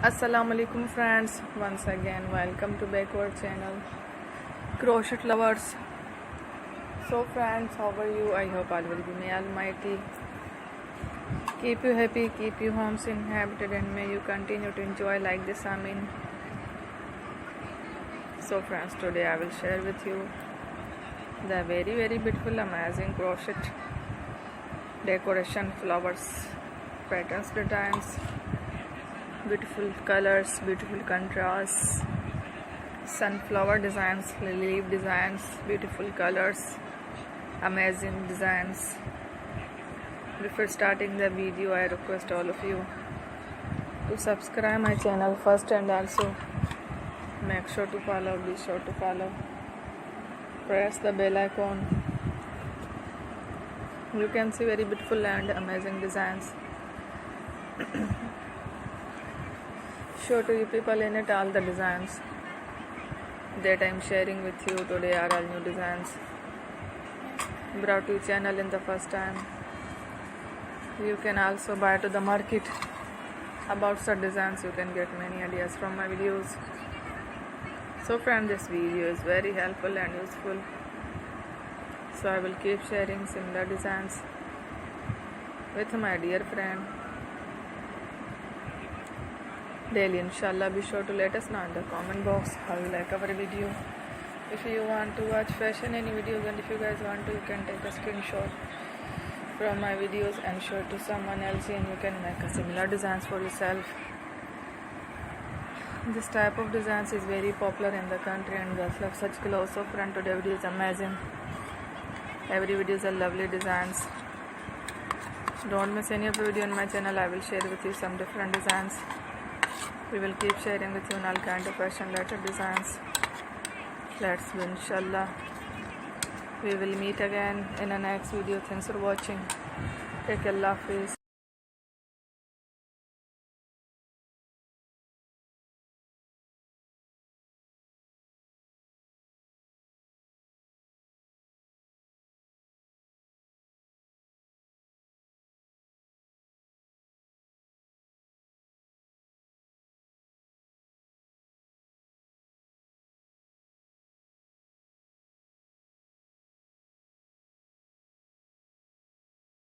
Assalamu alaikum friends, once again welcome to backward channel crochet lovers. So friends, how are you? I hope all will be may almighty keep you happy, keep you homes inhabited, and may you continue to enjoy like this. Amin. So friends, today I will share with you the very beautiful amazing crochet decoration flowers patterns designs, beautiful colors, beautiful contrasts, sunflower designs, lily leaf designs, beautiful colors, amazing designs. Before starting the video, I request all of you to subscribe my channel first, and also make sure to follow, be sure to follow, press the bell icon. You can see very beautiful and amazing designs. Show to you people in it all the designs that I am sharing with you today are all new designs brought to channel in the first time. You can also buy to the market about such designs. You can get many ideas from my videos. So friend, this video is very helpful and useful, so I will keep sharing similar designs with my dear friend daily, inshallah. Be sure to let us know in the comment box how you like our video. If you want to watch fashion any videos, and if you guys want to, you can take a screenshot from my videos and show it to someone else, and you can make a similar designs for yourself. This type of designs is very popular in the country, and girls love such clothes. So friend, today video is amazing. Every video is a lovely designs. Don't miss any of the video on my channel. I will share with you some different designs. We will keep sharing with you all kind of fashion related designs. Let's go, inshallah. We will meet again in the next video. Thanks for watching. Take Allah Hafiz.